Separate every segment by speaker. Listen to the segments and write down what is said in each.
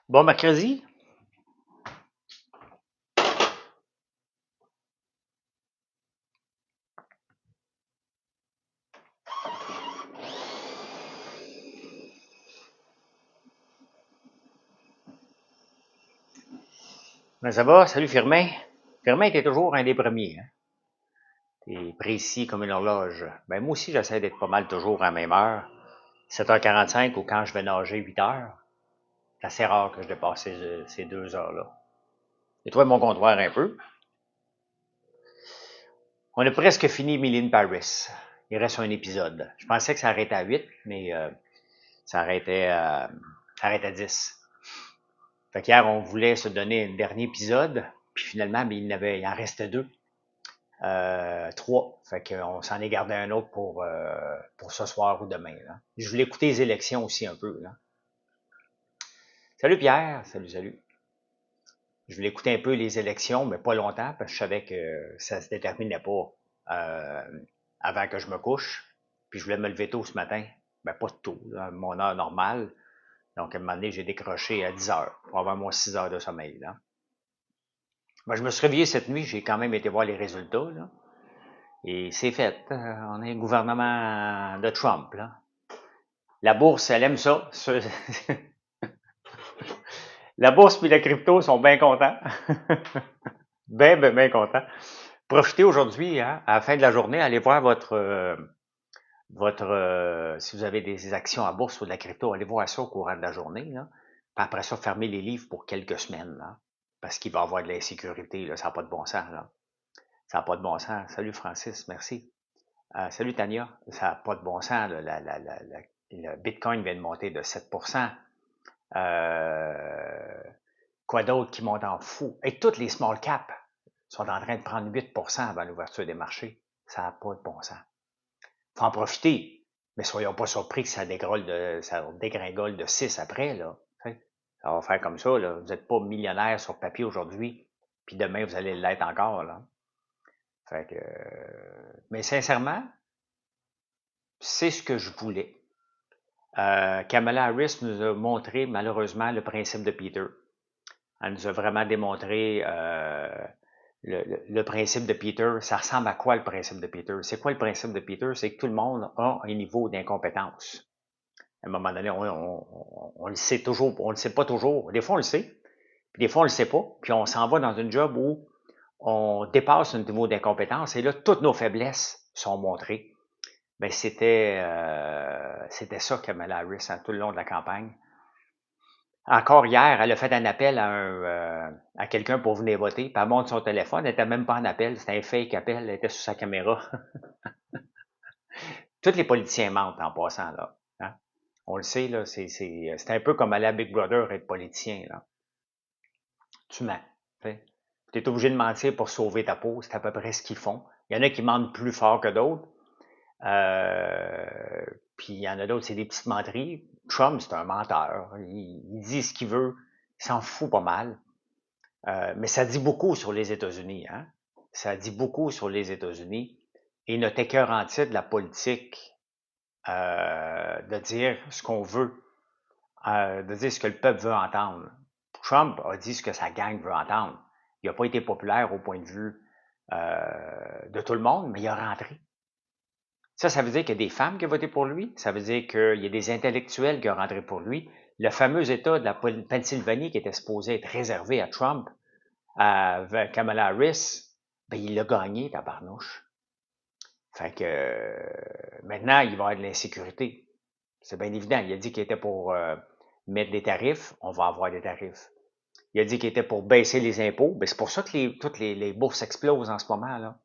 Speaker 1: Bon mercredi. Ben ça va, salut Firmin. Firmin, t'es toujours un des premiers, hein? T'es précis comme une horloge. Ben moi aussi, j'essaie d'être pas mal toujours à la même heure. 7h45 ou quand je vais nager 8h. C'est assez rare que je dépasse ces 2 heures-là. Et toi, mon comptoir un peu. On a presque fini Emily in Paris. Il reste un épisode. Je pensais que ça arrêtait à 8, mais ça arrêtait à 10. Fait qu'hier, on voulait se donner un dernier épisode, puis finalement, ben, il en restait deux. Trois. Fait qu'on s'en est gardé un autre pour ce soir ou demain. Là. Je voulais écouter les élections aussi un peu. Là. Salut Pierre, salut. Je voulais écouter un peu les élections, mais pas longtemps, parce que je savais que ça se déterminait pas avant que je me couche. Puis je voulais me lever tôt ce matin. Ben pas tôt, là, mon heure normale. Donc à un moment donné, j'ai décroché à 10 heures pour avoir mon 6 heures de sommeil. Là. Ben, je me suis réveillé cette nuit, j'ai quand même été voir les résultats. Là. Et c'est fait. On est un gouvernement de Trump. Là. La bourse, elle aime ça. La bourse et la crypto sont bien contents. Bien contents. Profitez aujourd'hui, hein, à la fin de la journée, allez voir si vous avez des actions à bourse ou de la crypto, allez voir ça au courant de la journée. Là. Puis après ça, fermez les livres pour quelques semaines. Là, parce qu'il va y avoir de l'insécurité. Là, ça n'a pas de bon sens. Là. Ça n'a pas de bon sens. Salut Francis, merci. Salut Tania, ça n'a pas de bon sens. Là, le Bitcoin vient de monter de 7%. Euh, quoi d'autre qui monte en fou? Et toutes les small caps sont en train de prendre 8% avant l'ouverture des marchés. Ça n'a pas de bon sens. Faut en profiter, mais soyons pas surpris que ça dégringole de 6 après. Là. Ça va faire comme ça. Là. Vous n'êtes pas millionnaire sur papier aujourd'hui, puis demain, vous allez l'être encore. Là. Fait que, mais sincèrement, c'est ce que je voulais. Kamala Harris nous a montré malheureusement le principe de Peter. Elle nous a vraiment démontré le principe de Peter. Ça ressemble à quoi le principe de Peter? C'est quoi le principe de Peter? C'est que tout le monde a un niveau d'incompétence. À un moment donné, on le sait toujours, on le sait pas toujours. Des fois, on le sait, puis des fois, on le sait pas, puis on s'en va dans une job où on dépasse un niveau d'incompétence et là, toutes nos faiblesses sont montrées. Ben, c'était ça Kamala Harris hein, tout le long de la campagne. Encore hier, elle a fait un appel à quelqu'un pour venir voter, puis elle montre son téléphone, elle n'était même pas en appel, c'était un fake appel, elle était sur sa caméra. Tous les politiciens mentent en passant, là. Hein? On le sait, là, c'est un peu comme aller à Big Brother être politicien, là. Tu mens. Tu es obligé de mentir pour sauver ta peau, c'est à peu près ce qu'ils font. Il y en a qui mentent plus fort que d'autres. Euh, Puis il y en a d'autres, c'est des petites menteries. Trump, c'est un menteur. Il dit ce qu'il veut. Il s'en fout pas mal. Mais ça dit beaucoup sur les États-Unis. Hein? Ça dit beaucoup sur les États-Unis. Et notre écœur entier de la politique, de dire ce qu'on veut, de dire ce que le peuple veut entendre. Trump a dit ce que sa gang veut entendre. Il n'a pas été populaire au point de vue de tout le monde, mais il a rentré. Ça veut dire qu'il y a des femmes qui ont voté pour lui. Ça veut dire qu'il y a des intellectuels qui ont rentré pour lui. Le fameux État de la Pennsylvanie qui était supposé être réservé à Trump, à Kamala Harris, ben il l'a gagné, tabarnouche. Fait que maintenant, il va y avoir de l'insécurité. C'est bien évident. Il a dit qu'il était pour mettre des tarifs. On va avoir des tarifs. Il a dit qu'il était pour baisser les impôts. Ben, c'est pour ça que toutes les bourses explosent en ce moment. Là.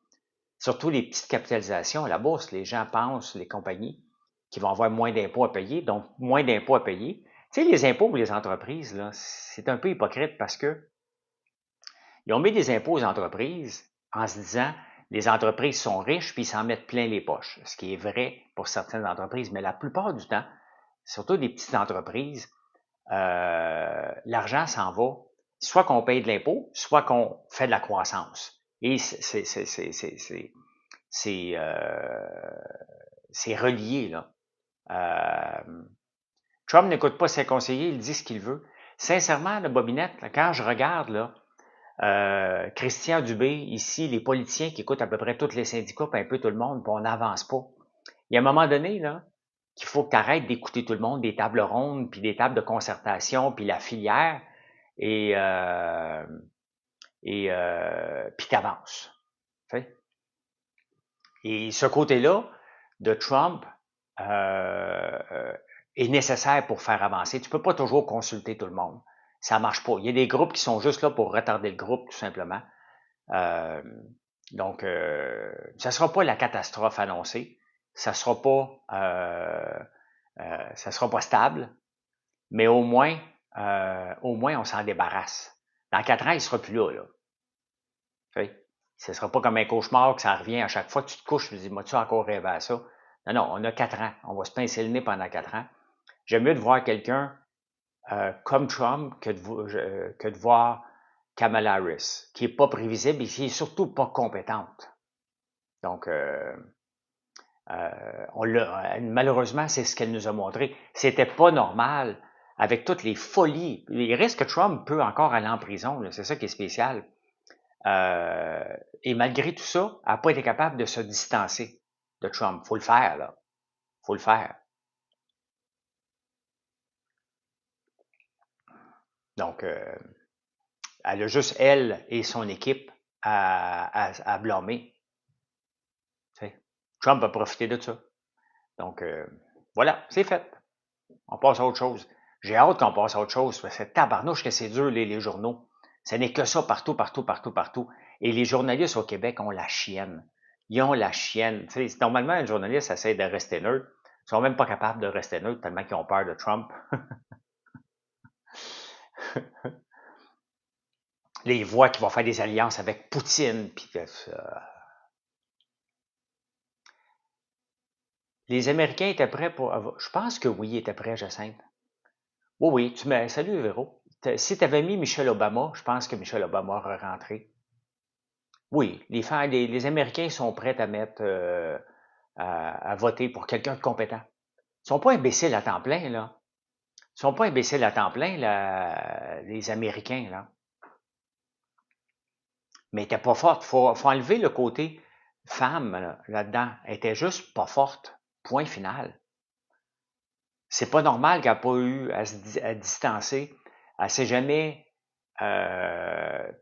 Speaker 1: Surtout les petites capitalisations, la bourse, les gens pensent, les compagnies, qui vont avoir moins d'impôts à payer, donc moins d'impôts à payer. Tu sais, les impôts pour les entreprises, là, c'est un peu hypocrite parce que ils ont mis des impôts aux entreprises en se disant les entreprises sont riches puis ils s'en mettent plein les poches. Ce qui est vrai pour certaines entreprises, mais la plupart du temps, surtout des petites entreprises, l'argent s'en va soit qu'on paye de l'impôt, soit qu'on fait de la croissance. Et c'est relié, là. Trump n'écoute pas ses conseillers, il dit ce qu'il veut. Sincèrement, le Bobinette, là, quand je regarde là, Christian Dubé, ici, les politiciens qui écoutent à peu près tous les syndicats, puis un peu tout le monde, puis on n'avance pas. Il y a un moment donné, là, qu'il faut que tu arrêtes d'écouter tout le monde, des tables rondes, puis des tables de concertation, puis la filière, et, puis t'avances. Et ce côté-là de Trump est nécessaire pour faire avancer. Tu peux pas toujours consulter tout le monde. Ça marche pas. Il y a des groupes qui sont juste là pour retarder le groupe, tout simplement. Euh, donc, ça sera pas la catastrophe annoncée. Ça sera pas stable, mais au moins on s'en débarrasse. Dans 4 ans, il sera plus là. Ce ne sera pas comme un cauchemar que ça revient à chaque fois que tu te couches, tu te dis, moi, tu as encore rêvé à ça. Non, non, on a 4 ans. On va se pincer le nez pendant 4 ans. J'aime mieux de voir quelqu'un comme Trump que de voir Kamala Harris, qui est pas prévisible et qui est surtout pas compétente. Donc, malheureusement, c'est ce qu'elle nous a montré. C'était pas normal avec toutes les folies. Il risque que Trump peut encore aller en prison. C'est ça qui est spécial. Et malgré tout ça, elle n'a pas été capable de se distancer de Trump. Faut le faire, là. Faut le faire. Donc, elle a juste elle et son équipe à blâmer. T'sais. Trump a profité de ça. Donc, voilà, c'est fait. On passe à autre chose. J'ai hâte qu'on passe à autre chose, parce que tabarnouche que c'est dur, les journaux. Ce n'est que ça partout, partout, partout, partout. Et les journalistes au Québec ont la chienne. Ils ont la chienne. T'sais, normalement, un journaliste essaie de rester neutre. Ils sont même pas capables de rester neutre tellement qu'ils ont peur de Trump. Les voient qu'ils vont faire des alliances avec Poutine. Puis, les Américains étaient prêts pour... Je pense que oui, ils étaient prêts, Jacinthe. Oui, oui. Salut, Véro. Si tu avais mis Michelle Obama, je pense que Michelle Obama aurait rentré. Oui, les Américains sont prêts à mettre à voter pour quelqu'un de compétent. Ils sont pas imbéciles à temps plein, là. Ils sont pas imbéciles à temps plein, là, les Américains, là. Mais t'es pas forte. Faut enlever le côté femme là-dedans. Elle était juste pas forte. Point final. C'est pas normal qu'elle n'a pas eu à distancer. Elle s'est jamais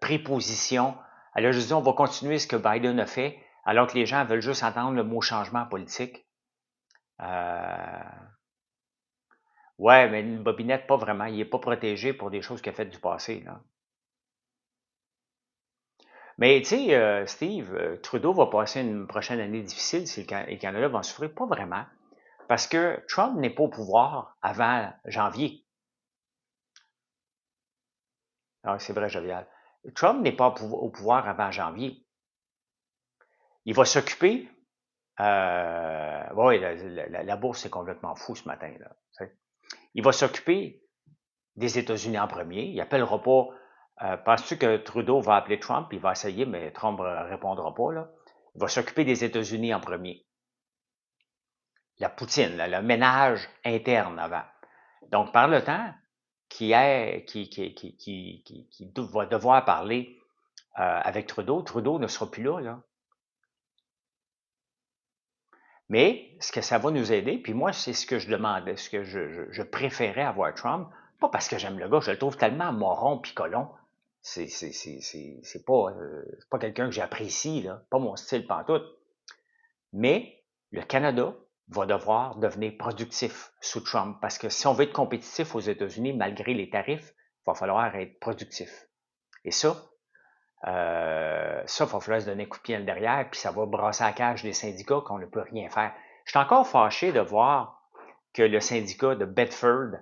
Speaker 1: pris position. Elle a juste dit on va continuer ce que Biden a fait, alors que les gens veulent juste entendre le mot changement politique. Ouais, mais une bobinette, pas vraiment. Il n'est pas protégé pour des choses qu'il a faites du passé. Là. Mais tu sais, Steve, Trudeau va passer une prochaine année difficile si le Canada va en souffrir. Pas vraiment. Parce que Trump n'est pas au pouvoir avant janvier. Ah, c'est vrai, Jovial. Trump n'est pas au pouvoir avant janvier. Il va s'occuper. Oui, la bourse est complètement fou ce matin. Là, il va s'occuper des États-Unis en premier. Il n'appellera pas. Penses-tu que Trudeau va appeler Trump? Il va essayer, mais Trump ne répondra pas. Là. Il va s'occuper des États-Unis en premier. La poutine, là, le ménage interne avant. Donc, par le temps qui va devoir parler avec Trudeau, Trudeau ne sera plus là. Mais ce que ça va nous aider, puis moi, c'est ce que je demandais, ce que je préférais avoir Trump, pas parce que j'aime le gars, je le trouve tellement moron pis colon. C'est pas quelqu'un que j'apprécie, là, pas mon style pantoute. Mais le Canada va devoir devenir productif sous Trump, parce que si on veut être compétitif aux États-Unis, malgré les tarifs, il va falloir être productif. Et ça, il va falloir se donner un coup de pied dans le derrière, puis ça va brasser la cage des syndicats qu'on ne peut rien faire. Je suis encore fâché de voir que le syndicat de Bedford,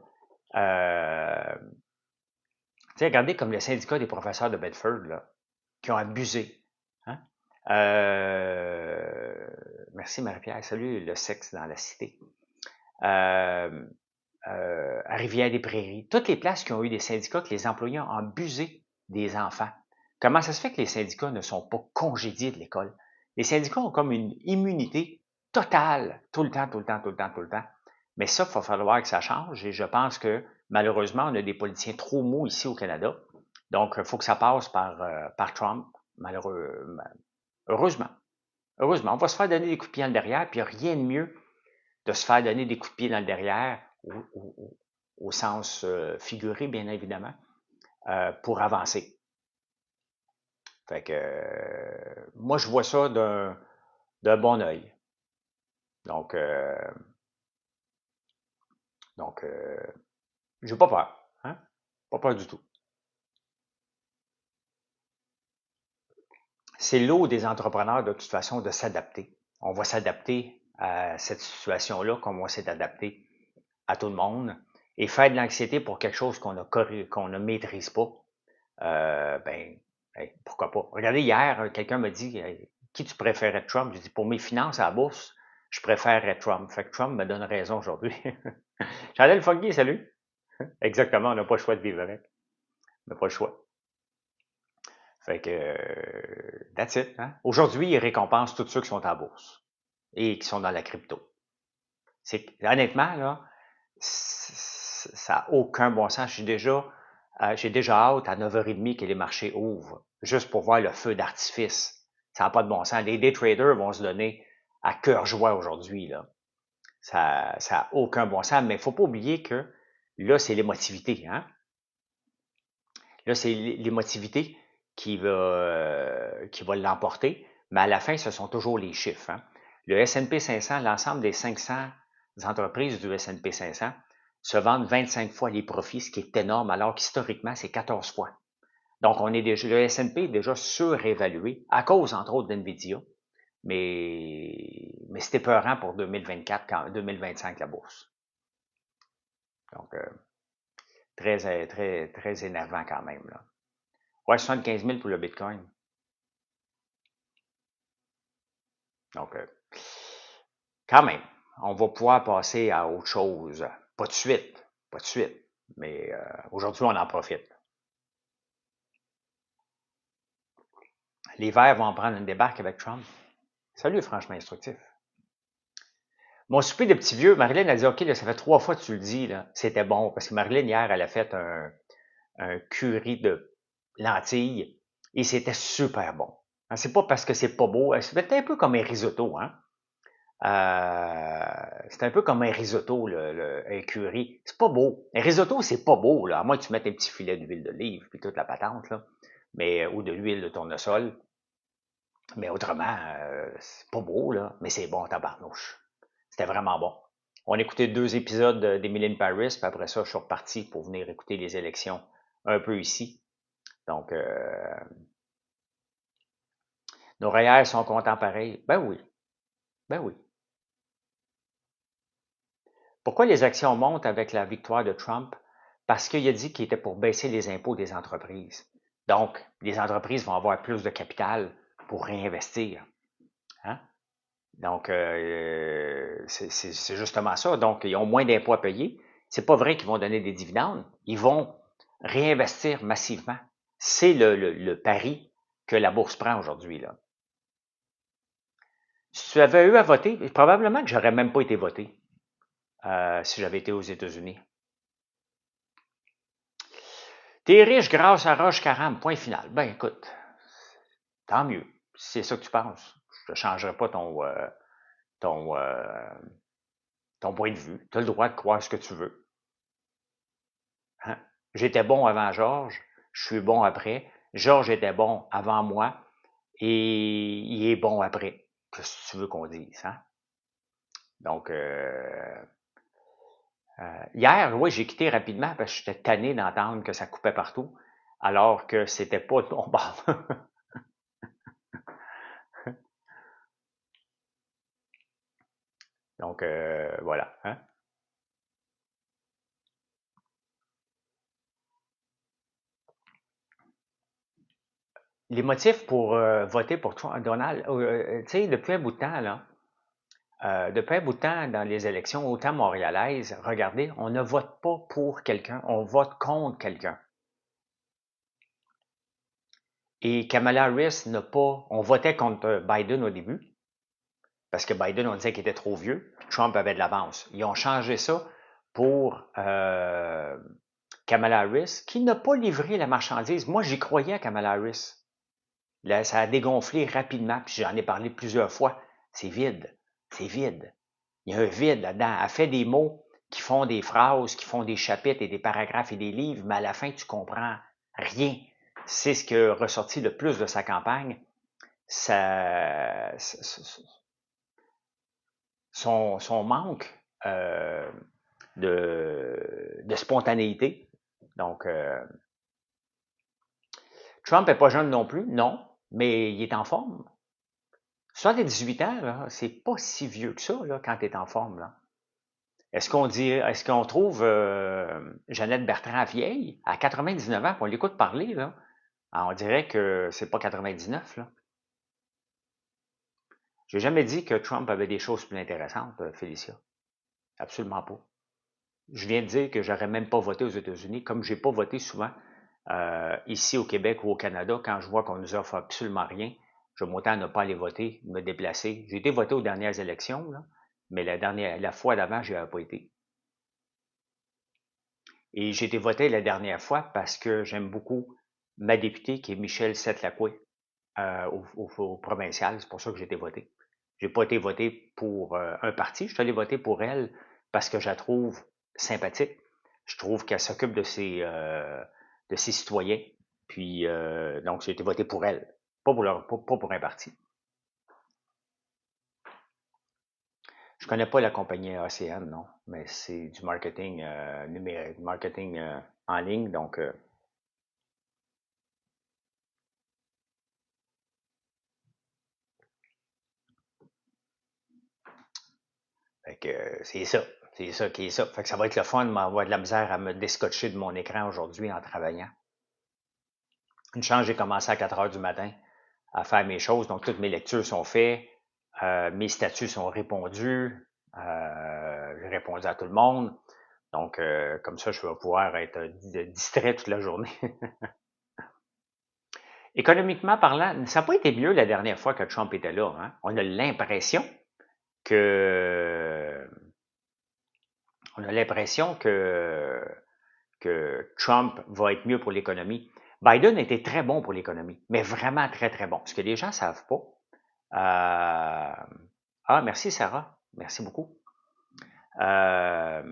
Speaker 1: regardez comme le syndicat des professeurs de Bedford, là, qui ont abusé. Hein? Merci Marie-Pierre, salut le sexe dans la cité. À Rivière-des-Prairies, toutes les places qui ont eu des syndicats, que les employés ont abusé des enfants. Comment ça se fait que les syndicats ne sont pas congédiés de l'école? Les syndicats ont comme une immunité totale, tout le temps, tout le temps, tout le temps, tout le temps. Mais ça, il va falloir que ça change et je pense que Malheureusement, on a des politiciens trop mous ici au Canada. Donc, il faut que ça passe par Trump, malheureusement. Heureusement, on va se faire donner des coups de pied dans le derrière, puis il n'y a rien de mieux de se faire donner des coups de pied dans le derrière, au sens figuré, bien évidemment, pour avancer. Fait que moi, je vois ça d'un bon œil. Donc, j'ai pas peur. Hein? Pas peur du tout. C'est l'eau des entrepreneurs, de toute façon, de s'adapter. On va s'adapter à cette situation-là comme on s'est adapté à tout le monde. Et faire de l'anxiété pour quelque chose qu'on ne maîtrise pas, ben, pourquoi pas. Regardez, hier, quelqu'un m'a dit, qui tu préférais Trump? J'ai dit, pour mes finances à la bourse, je préférerais Trump. Fait que Trump me donne raison aujourd'hui. Chanel Foggy, salut. Exactement, on n'a pas le choix de vivre avec. On n'a pas le choix. Fait que, that's it. Hein? Aujourd'hui, ils récompensent tous ceux qui sont à la bourse et qui sont dans la crypto. Honnêtement, là, ça n'a aucun bon sens. J'ai déjà hâte à 9h30 que les marchés ouvrent, juste pour voir le feu d'artifice. Ça n'a pas de bon sens. Les day traders vont se donner à cœur joie aujourd'hui, là. Ça n'a aucun bon sens, mais il ne faut pas oublier que là, c'est l'émotivité, hein? Là, c'est l'émotivité qui va l'emporter, mais à la fin, ce sont toujours les chiffres. Hein? Le S&P 500, l'ensemble des 500 entreprises du S&P 500 se vendent 25 fois les profits, ce qui est énorme, alors qu'historiquement, c'est 14 fois. Donc, le S&P est déjà surévalué à cause, entre autres, d'NVIDIA, mais c'était épeurant pour 2024, 2025, la bourse. Donc, très énervant quand même, là. Ouais, 75 000 pour le Bitcoin. Donc, quand même, on va pouvoir passer à autre chose. Pas de suite, mais aujourd'hui, on en profite. Les Verts vont en prendre une débarque avec Trump. Salut, franchement instructif. Mon souper de petit vieux, Marilyn a dit, OK, là, ça fait 3 fois que tu le dis, là. C'était bon, parce que Marilyn, hier, elle a fait un curry de lentilles et c'était super bon. C'est pas parce que c'est pas beau, c'était un peu comme un risotto, hein. C'est un peu comme un risotto, un curry. C'est pas beau. Un risotto, c'est pas beau, là, à moins que tu mettes un petit filet d'huile d'olive puis toute la patente, là, mais, ou de l'huile de tournesol. Mais autrement, c'est pas beau, là, mais c'est bon, tabarnouche. C'était vraiment bon. On a écouté 2 épisodes d'Emily in Paris, puis après ça, je suis reparti pour venir écouter les élections un peu ici. Donc, nos REER sont contents pareil. Ben oui. Ben oui. Pourquoi les actions montent avec la victoire de Trump? Parce qu'il a dit qu'il était pour baisser les impôts des entreprises. Donc, les entreprises vont avoir plus de capital pour réinvestir. Hein? Donc, c'est justement ça. Donc, ils ont moins d'impôts à payer. C'est pas vrai qu'ils vont donner des dividendes. Ils vont réinvestir massivement. C'est le pari que la bourse prend aujourd'hui, là. Si tu avais eu à voter, probablement que j'aurais même pas été voté si j'avais été aux États-Unis. T'es riche grâce à Roche Caram, point final. Ben écoute, tant mieux. Si c'est ça que tu penses. Je ne changerai pas ton, ton point de vue. Tu as le droit de croire ce que tu veux. Hein? J'étais bon avant Georges, je suis bon après. Georges était bon avant moi et il est bon après. Qu'est-ce que tu veux qu'on dise, hein? Donc, hier, oui, j'ai quitté rapidement parce que j'étais tanné d'entendre que ça coupait partout, alors que c'était pas de mon bord. Donc, voilà. Hein? Les motifs pour voter pour Donald, tu sais, depuis un bout de temps, là, depuis un bout de temps dans les élections, autant montréalaises, regardez, on ne vote pas pour quelqu'un, on vote contre quelqu'un. Et Kamala Harris n'a pas. On votait contre Biden au début, parce que Biden, on disait qu'il était trop vieux, Trump avait de l'avance. Ils ont changé ça pour Kamala Harris, qui n'a pas livré la marchandise. Moi, j'y croyais à Kamala Harris. Là, ça a dégonflé rapidement, puis j'en ai parlé plusieurs fois. C'est vide. C'est vide. Il y a un vide là-dedans. Elle fait des mots qui font des phrases, qui font des chapitres et des paragraphes et des livres, mais à la fin, tu comprends rien. C'est ce qui a ressorti le plus de sa campagne. Son manque de spontanéité. Donc, Trump n'est pas jeune non plus, non, mais il est en forme. 78 ans, là, c'est pas si vieux que ça, là, quand tu es en forme, là. Est-ce qu'on trouve Jeannette Bertrand vieille, à 99 ans, qu'on l'écoute parler, là? Ah, on dirait que c'est pas 99, là. J'ai jamais dit que Trump avait des choses plus intéressantes, Félicia. Absolument pas. Je viens de dire que j'aurais même pas voté aux États-Unis, comme j'ai pas voté souvent ici au Québec ou au Canada, quand je vois qu'on nous offre absolument rien, je m'autant ne pas aller voter, me déplacer. J'ai été voté aux dernières élections, là, mais la fois d'avant, je n'y avais pas été. Et j'ai été voté la dernière fois parce que j'aime beaucoup ma députée qui est Michelle Setlacoué au provincial. C'est pour ça que j'ai été voté. J'ai pas été voté pour un parti. Je suis allé voter pour elle parce que je la trouve sympathique. Je trouve qu'elle s'occupe de ses citoyens. Puis donc j'ai été voté pour elle, pas pour un parti. Je connais pas la compagnie ACN, non, mais c'est du marketing numérique, marketing en ligne, donc fait que c'est ça. C'est ça qui est ça. Fait que ça va être le fun de m'avoir de la misère à me descotcher de mon écran aujourd'hui en travaillant. Une chance, j'ai commencé à 4 heures du matin à faire mes choses, donc toutes mes lectures sont faites, mes statuts sont répondus, j'ai répondu à tout le monde. Donc, comme ça, je vais pouvoir être distrait toute la journée. Économiquement parlant, ça n'a pas été mieux la dernière fois que Trump était là. Hein? On a l'impression que que Trump va être mieux pour l'économie. Biden était très bon pour l'économie, mais vraiment très, très bon. Ce que les gens ne savent pas. Ah, merci Sarah. Merci beaucoup. Ce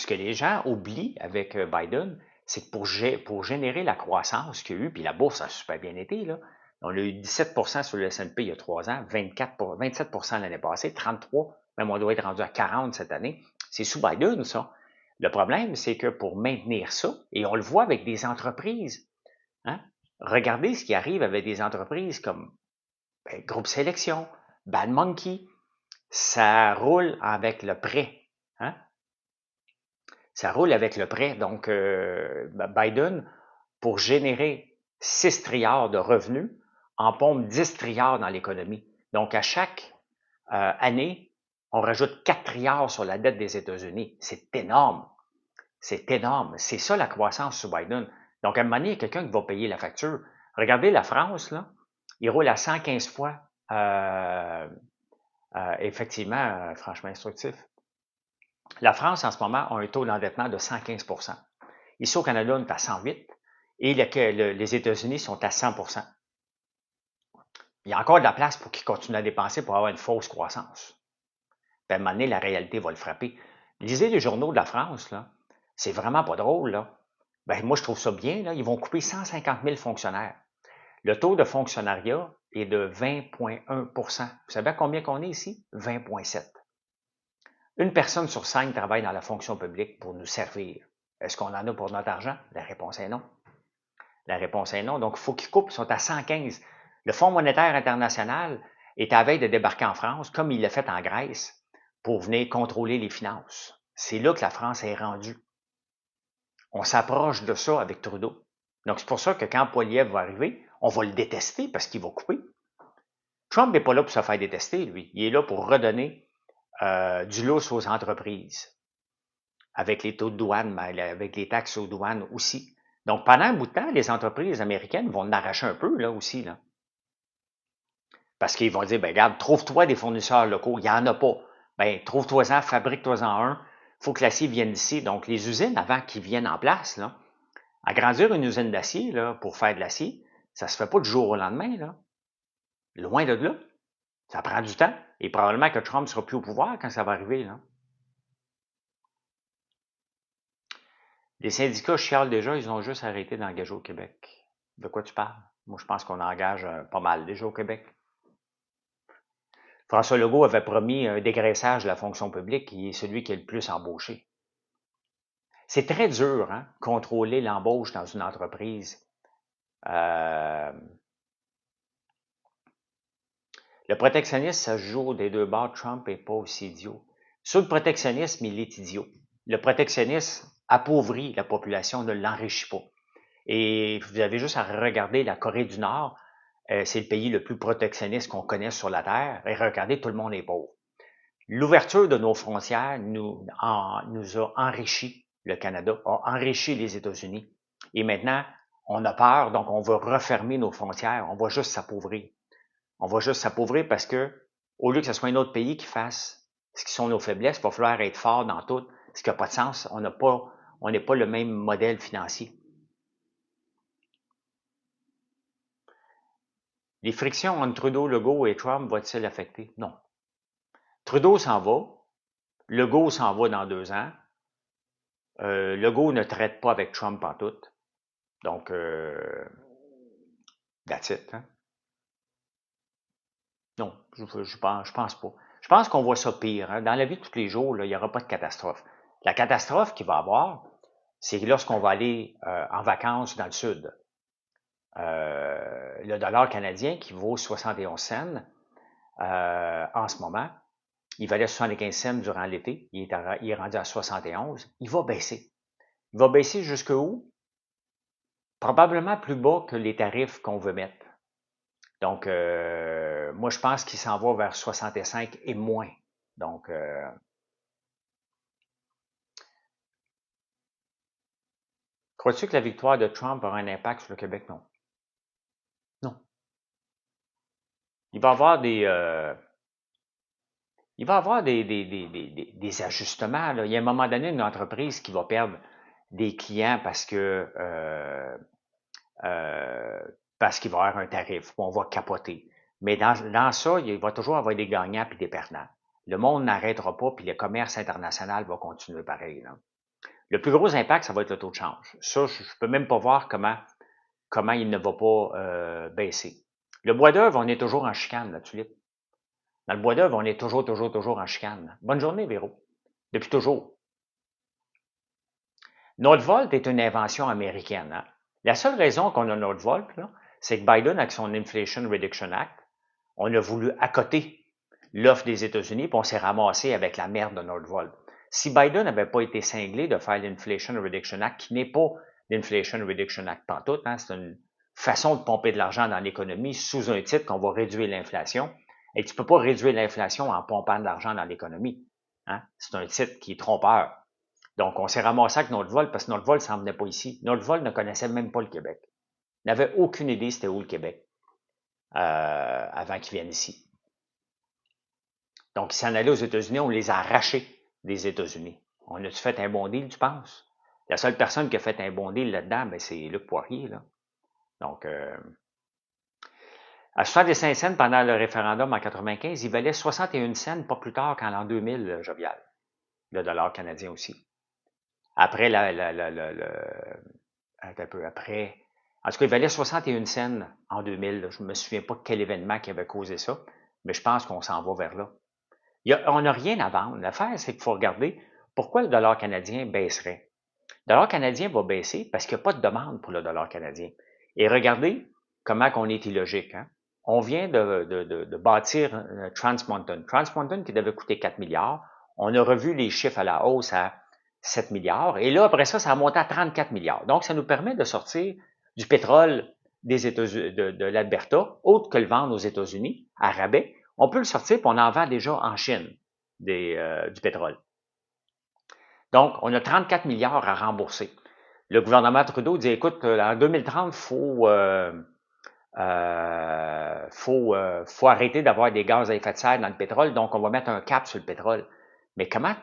Speaker 1: que les gens oublient avec Biden, c'est que pour générer la croissance qu'il y a eu, puis la bourse a super bien été, là, on a eu 17 sur le S&P il y a 3 ans, 27 l'année passée, 33, même on doit être rendu à 40 cette année. C'est sous Biden, ça. Le problème, c'est que pour maintenir ça, et on le voit avec des entreprises, hein, regardez ce qui arrive avec des entreprises comme Groupe Sélection, Bad Monkey, ça roule avec le prêt. Hein? Ça roule avec le prêt. Donc, Biden, pour générer 6 trilliards de revenus, en pompe 10 trilliards dans l'économie. Donc, à chaque année, on rajoute 4 trilliards sur la dette des États-Unis. C'est énorme. C'est énorme. C'est ça la croissance sous Biden. Donc, à un moment donné, il y a quelqu'un qui va payer la facture. Regardez la France, là. Il roule à 115 fois. Effectivement, franchement instructif. La France, en ce moment, a un taux d'endettement de 115 %. Ici, au Canada, on est à 108 et les États-Unis sont à 100 %. Il y a encore de la place pour qu'ils continuent à dépenser pour avoir une fausse croissance. Puis à un moment donné, la réalité va le frapper. Lisez les journaux de la France, là. C'est vraiment pas drôle, là. Ben, moi, je trouve ça bien, là. Ils vont couper 150 000 fonctionnaires. Le taux de fonctionnariat est de 20,1 %. Vous savez à combien qu'on est ici? 20,7 %. Une personne sur 5 travaille dans la fonction publique pour nous servir. Est-ce qu'on en a pour notre argent? La réponse est non. La réponse est non. Donc, il faut qu'ils coupent. Ils sont à 115. Le Fonds monétaire international est à veille de débarquer en France, comme il l'a fait en Grèce, pour venir contrôler les finances. C'est là que la France est rendue. On s'approche de ça avec Trudeau. Donc, c'est pour ça que quand Poilievre va arriver, on va le détester parce qu'il va couper. Trump n'est pas là pour se faire détester, lui. Il est là pour redonner du lousse aux entreprises, avec les taux de douane, avec les taxes aux douanes aussi. Donc, pendant un bout de temps, les entreprises américaines vont en arracher un peu, là aussi, là. Parce qu'ils vont dire, ben regarde, trouve-toi des fournisseurs locaux. Il n'y en a pas. Ben, trouve-toi-en, fabrique-toi-en un, faut que l'acier vienne d'ici. Donc, les usines, avant qu'ils viennent en place, là, agrandir une usine d'acier là, pour faire de l'acier, ça se fait pas du jour au lendemain. Là. Loin de là. Ça prend du temps. Et probablement que Trump ne sera plus au pouvoir quand ça va arriver. Là. Les syndicats chialent déjà, ils ont juste arrêté d'engager au Québec. De quoi tu parles? Moi, je pense qu'on engage pas mal déjà au Québec. François Legault avait promis un dégraissage de la fonction publique, qui est celui qui est le plus embauché. C'est très dur, hein, contrôler l'embauche dans une entreprise. Le protectionnisme, ça se joue des deux bords. Trump n'est pas aussi idiot. Sur le protectionnisme, il est idiot. Le protectionnisme appauvrit la population, ne l'enrichit pas. Et vous avez juste à regarder la Corée du Nord. C'est le pays le plus protectionniste qu'on connaisse sur la Terre. Et regardez, tout le monde est pauvre. L'ouverture de nos frontières nous a enrichi le Canada, a enrichi les États-Unis. Et maintenant, on a peur, donc on veut refermer nos frontières. On va juste s'appauvrir. On va juste s'appauvrir parce que, au lieu que ce soit un autre pays qui fasse ce qui sont nos faiblesses, il va falloir être fort dans tout, ce qui n'a pas de sens. On n'est pas le même modèle financier. Les frictions entre Trudeau, Legault et Trump vont-ils affecter? Non. Trudeau s'en va. Legault s'en va dans 2 ans. Legault ne traite pas avec Trump en tout. Donc, that's it. Hein? Non, je pense pas. Je pense qu'on voit ça pire. Hein? Dans la vie de tous les jours, là, il n'y aura pas de catastrophe. La catastrophe qu'il va y avoir, c'est lorsqu'on va aller en vacances dans le sud. Le dollar canadien qui vaut 71 cents en ce moment, il valait 75 cents durant l'été, il est rendu à 71, il va baisser. Il va baisser jusqu'où? Probablement plus bas que les tarifs qu'on veut mettre. Donc, moi, je pense qu'il s'en va vers 65 et moins. Donc, crois-tu que la victoire de Trump aura un impact sur le Québec? Non. Non. Il va y avoir des ajustements. Là. Il y a un moment donné une entreprise qui va perdre des clients parce qu'il va y avoir un tarif, on va capoter. Mais dans ça, il va toujours avoir des gagnants et des perdants. Le monde n'arrêtera pas, puis le commerce international va continuer pareil. Là. Le plus gros impact, ça va être le taux de change. Ça, je peux même pas voir comment il ne va pas baisser. Le bois d'œuvre, on est toujours en chicane, la tulipe. Dans le bois d'œuvre, on est toujours en chicane. Bonne journée, Véro. Depuis toujours. Nordvolt est une invention américaine. Hein? La seule raison qu'on a Nordvolt, c'est que Biden, avec son Inflation Reduction Act, on a voulu accoter l'offre des États-Unis, puis on s'est ramassé avec la merde de Nordvolt. Si Biden n'avait pas été cinglé de faire l'Inflation Reduction Act, qui n'est pas l'Inflation Reduction Act pantoute, hein, c'est une façon de pomper de l'argent dans l'économie sous un titre qu'on va réduire l'inflation. Et tu ne peux pas réduire l'inflation en pompant de l'argent dans l'économie. Hein? C'est un titre qui est trompeur. Donc, on s'est ramassé avec Nordvolt parce que Nordvolt ne s'en venait pas ici. Nordvolt ne connaissait même pas le Québec. Il n'avait aucune idée c'était où le Québec avant qu'ils viennent ici. Donc, ils s'en allaient aux États-Unis, on les a arrachés des États-Unis. On a-tu fait un bon deal, tu penses? La seule personne qui a fait un bon deal là-dedans, ben, c'est Luc Poirier. Là. Donc, à 65 cents pendant le référendum en 95, il valait 61 cents pas plus tard qu'en l'an 2000, Jovial. Le dollar canadien aussi. Après un peu après. En tout cas, il valait 61 cents en 2000. Je ne me souviens pas quel événement qui avait causé ça, mais je pense qu'on s'en va vers là. On n'a rien à vendre. L'affaire, c'est qu'il faut regarder pourquoi le dollar canadien baisserait. Le dollar canadien va baisser parce qu'il n'y a pas de demande pour le dollar canadien. Et regardez comment on est illogique. Hein? On vient de bâtir Trans Mountain. Trans Mountain qui devait coûter 4 milliards. On a revu les chiffres à la hausse à 7 milliards. Et là, après ça, ça a monté à 34 milliards. Donc, ça nous permet de sortir du pétrole des de l'Alberta, autre que le vendre aux États-Unis, à rabais. On peut le sortir, puis on en vend déjà en Chine du pétrole. Donc, on a 34 milliards à rembourser. Le gouvernement Trudeau dit, écoute, en 2030, faut arrêter d'avoir des gaz à effet de serre dans le pétrole, donc on va mettre un cap sur le pétrole. Mais comment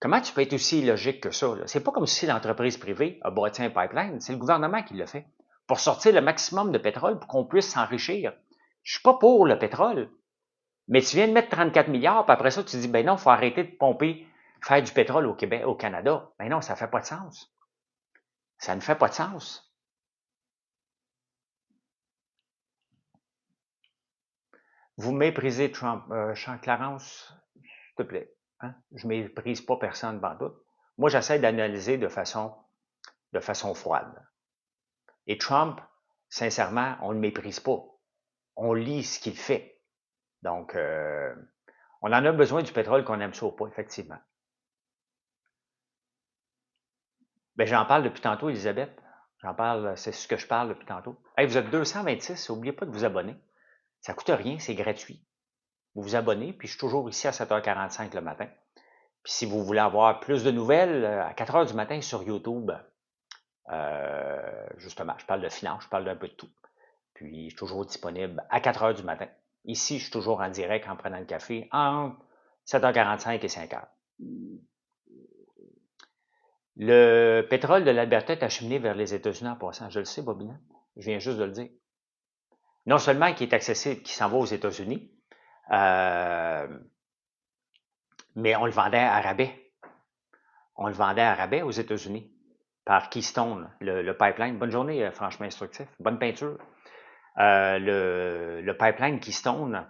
Speaker 1: Comment tu peux être aussi illogique que ça? C'est pas comme si l'entreprise privée a bâti un pipeline, c'est le gouvernement qui le fait pour sortir le maximum de pétrole pour qu'on puisse s'enrichir. Je suis pas pour le pétrole, mais tu viens de mettre 34 milliards, puis après ça, tu dis, ben non, il faut arrêter de pomper, faire du pétrole au Québec, au Canada. Ben non, ça fait pas de sens. Ça ne fait pas de sens. Vous méprisez Trump. Clarence, s'il te plaît. Hein? Je méprise pas personne, tout. Moi, j'essaie d'analyser de façon froide. Et Trump, sincèrement, on ne le méprise pas. On lit ce qu'il fait. Donc, on en a besoin du pétrole, qu'on aime ça ou pas, effectivement. Ben, j'en parle depuis tantôt, Elisabeth. J'en parle, c'est ce que je parle depuis tantôt. Hey, vous êtes 226, n'oubliez pas de vous abonner. Ça coûte rien, c'est gratuit. Vous vous abonnez, puis je suis toujours ici à 7h45 le matin. Puis si vous voulez avoir plus de nouvelles, à 4h du matin sur YouTube, justement, je parle de finance, je parle d'un peu de tout. Puis je suis toujours disponible à 4h du matin. Ici, je suis toujours en direct en prenant le café entre 7h45 et 5h. Le pétrole de l'Alberta est acheminé vers les États-Unis en passant. Je le sais, Bobina. Je viens juste de le dire. Non seulement qu'il est accessible, qu'il s'en va aux États-Unis, mais on le vendait à rabais. On le vendait à rabais aux États-Unis par Keystone, le pipeline. Bonne journée, franchement instructif. Bonne peinture. Le pipeline Keystone,